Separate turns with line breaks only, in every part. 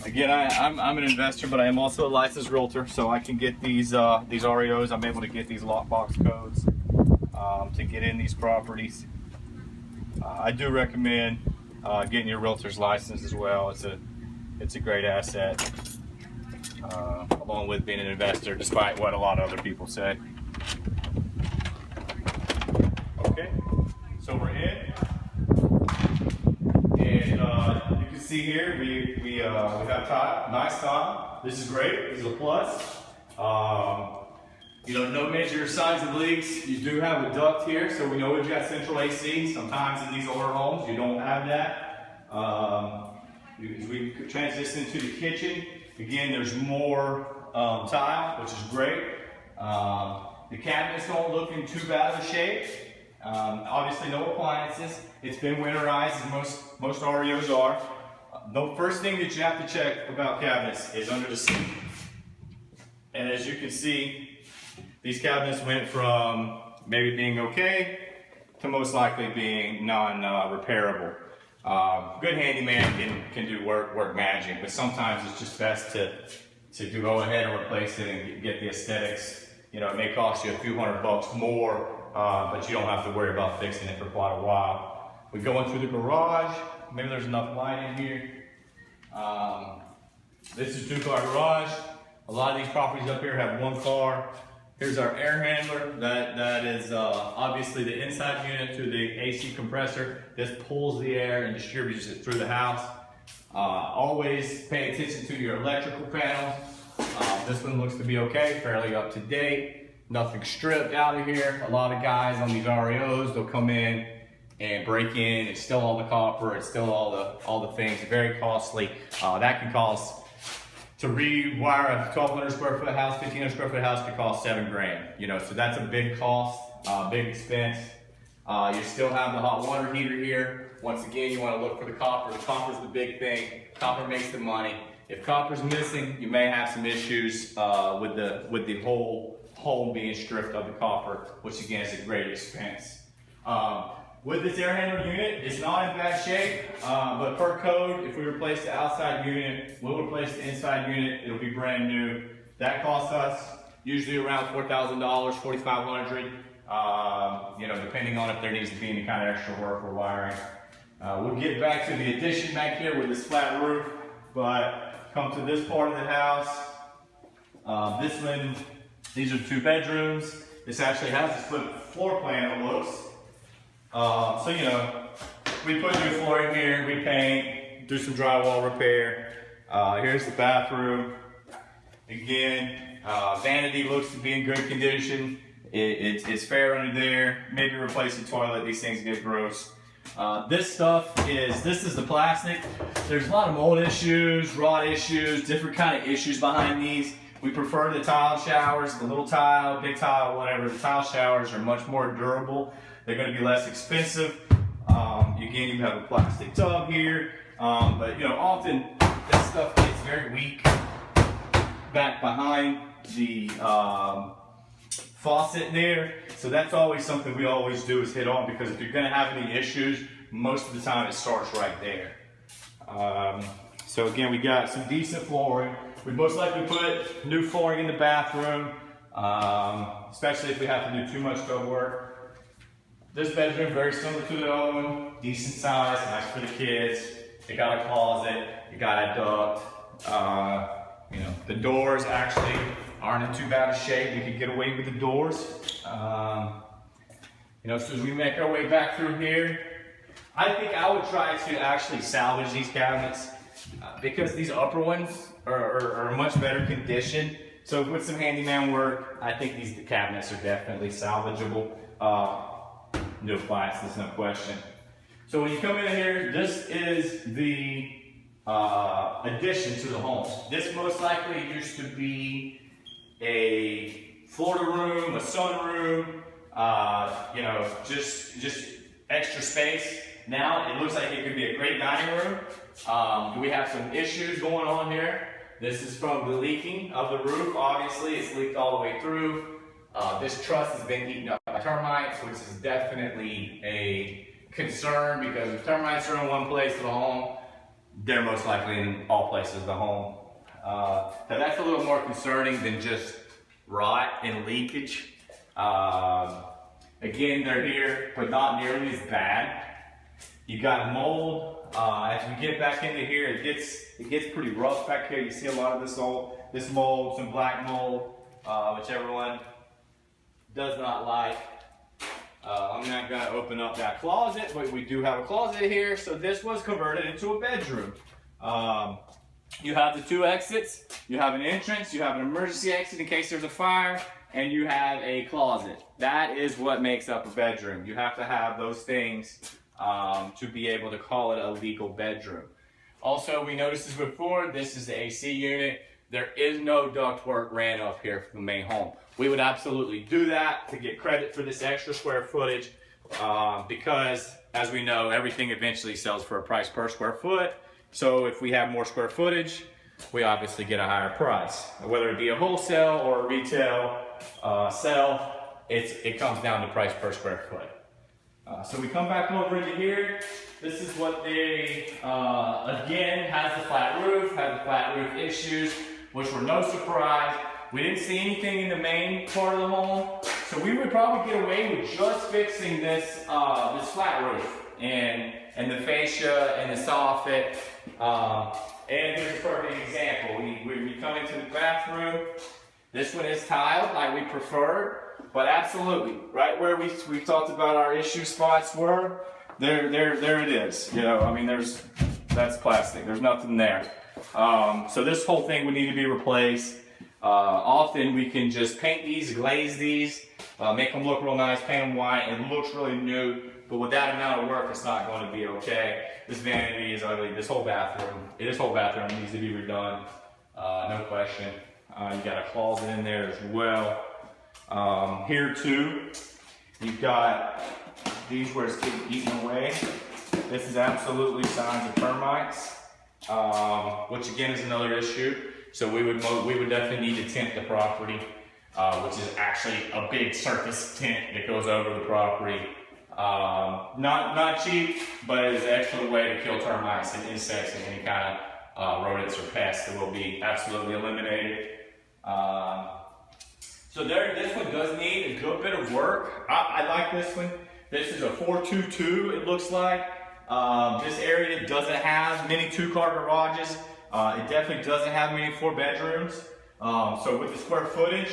Again, I'm an investor, but I am also a licensed realtor, so I can get these REOs. I'm able to get these lockbox codes to get in these properties. I do recommend getting your realtor's license as well. It's a great asset, along with being an investor, despite what a lot of other people say. Okay, so we're in, and you can see here we have tile, nice tile. This is great. This is a plus. You know, no major signs of leaks. You do have a duct here, so we know we've got central AC. Sometimes in these older homes, you don't have that. As we transition to the kitchen, again, there's more tile, which is great. The cabinets don't look in too bad of a shape. Obviously, no appliances. It's been winterized, as most REOs are. The first thing that you have to check about cabinets is under the sink. And as you can see, these cabinets went from maybe being okay to most likely being non-repairable. Good handyman can do work magic, but sometimes it's just best to go ahead and replace it and get the aesthetics. You know, it may cost you a few $100 more, but you don't have to worry about fixing it for quite a while. We go into the garage. Maybe there's enough light in here. This is a 2-car garage. A lot of these properties up here have 1 car. Here's our air handler. That is obviously the inside unit to the AC compressor. This pulls the air and distributes it through the house. Always pay attention to your electrical panels. This one looks to be okay, fairly up to date. Nothing stripped out of here. A lot of guys on these REOs, they'll come in and break in. It's still all the copper. It's still all the things. Very costly. That can cost, to rewire a 1,200 square foot house, 1,500 square foot house, could cost $7 grand. You know, so that's a big cost, big expense. You still have the hot water heater here. Once again, you want to look for the copper. The copper's the big thing. Copper makes the money. If copper's missing, you may have some issues with the whole home being stripped of the copper, which again is a great expense. With this air handler unit, it's not in bad shape, but per code, if we replace the outside unit, we'll replace the inside unit. It'll be brand new. That costs us usually around $4,000, $4,500. You know, depending on if there needs to be any kind of extra work or wiring. We'll get back to the addition back here with this flat roof, but come to this part of the house. This one, these are 2 bedrooms. This actually has a split floor plan, it looks. So, you know, we put new flooring here, we paint, do some drywall repair. Here's the bathroom. Again, vanity looks to be in good condition. It's fair under there. Maybe replace the toilet. These things get gross. This is the plastic. There's a lot of mold issues, rot issues, different kind of issues behind these. We prefer the tile showers, the little tile, big tile, whatever. The tile showers are much more durable. They're going to be less expensive. Again, you have a plastic tub here, but you know, often this stuff gets very weak back behind the faucet there. So that's always something we always do is hit on, because if you're going to have any issues, most of the time it starts right there. So again, we got some decent flooring. We most likely put new flooring in the bathroom, especially if we have to do too much tub work. This bedroom, very similar to the other one, decent size, nice for the kids. You got a closet, you got a duct. You know, the doors actually aren't in too bad a shape. You can get away with the doors. You know, so as we make our way back through here, I think I would try to actually salvage these cabinets because these upper ones are much better condition. So with some handyman work, I think these cabinets are definitely salvageable. No appliances, no question. So when you come in here, this is the addition to the home. This most likely used to be a Florida room, a sunroom, you know, just extra space. Now it looks like it could be a great dining room. We have some issues going on here. This is from the leaking of the roof. Obviously, it's leaked all the way through. This truss has been eaten up by termites, which is definitely a concern, because if termites are in one place of the home, they're most likely in all places of the home. Now that's a little more concerning than just rot and leakage. Again, they're here, but not nearly as bad. You got mold. As we get back into here, it gets pretty rough back here. You see a lot of this mold, some black mold, which everyone does not like. I'm not gonna open up that closet, but we do have a closet here. So this was converted into a bedroom. You have the 2 exits. You have an entrance. You have an emergency exit in case there's a fire, and you have a closet. That is what makes up a bedroom. You have to have those things to be able to call it a legal bedroom. Also, we noticed this before, this is the AC unit. There is no ductwork ran up here from the main home. We would absolutely do that to get credit for this extra square footage because, as we know, everything eventually sells for a price per square foot. So if we have more square footage, we obviously get a higher price. Whether it be a wholesale or a retail sell, it comes down to price per square foot. So we come back over into here. This is what they, again, has the flat roof issues, which were no surprise. We didn't see anything in the main part of the home, so we would probably get away with just fixing this, this flat roof and the fascia and the soffit. And here's a perfect example. We come into the bathroom. This one is tiled like we preferred. But absolutely, right where we talked about our issue spots were, there it is. You know, I mean, that's plastic. There's nothing there. So this whole thing would need to be replaced. Often we can just paint these, glaze these, make them look real nice, paint them white, and it looks really new. But with that amount of work, it's not going to be okay. This vanity is ugly. This whole bathroom needs to be redone. No question. You got a closet in there as well. Here too, you've got these where it's getting eaten away. This is absolutely signs of termites, which again is another issue. So we would definitely need to tint the property, which is actually a big surface tint that goes over the property. Not cheap, but it is an excellent way to kill termites and insects and any kind of rodents or pests that will be absolutely eliminated. So this one does need a good bit of work. I like this one. This is a 422, it looks like. This area doesn't have many 2-car garages. It definitely doesn't have many 4 bedrooms. So with the square footage,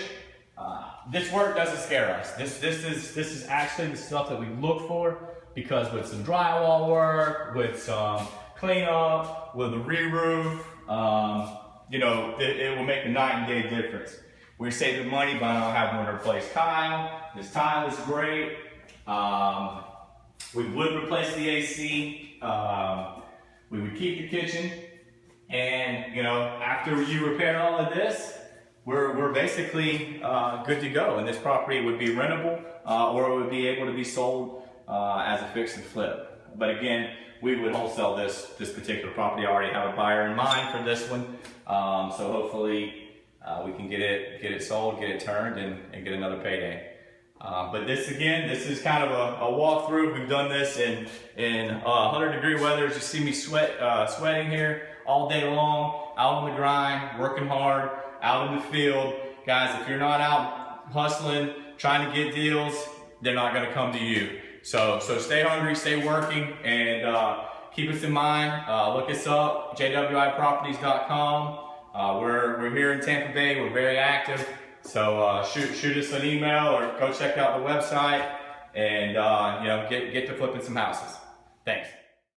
this work doesn't scare us. This is actually the stuff that we look for, because with some drywall work, with some cleanup, with a re-roof, you know, it will make a night and day difference. We're saving money by not having to replace tile. This tile is great. We would replace the AC. We would keep the kitchen. And, you know, after you repair all of this, we're basically good to go. And this property would be rentable or it would be able to be sold as a fix and flip. But again, we would wholesale this particular property. I already have a buyer in mind for this one. So hopefully, we can get it sold, get it turned, and get another payday. But this is kind of a walkthrough. We've done this in 100-degree weather. You see me sweating here all day long, out on the grind, working hard, out in the field. Guys, if you're not out hustling, trying to get deals, they're not going to come to you. So stay hungry, stay working, and keep us in mind. Look us up, jwiproperties.com. We're here in Tampa Bay. We're very active. So shoot us an email or go check out the website and you know, get to flipping some houses. Thanks.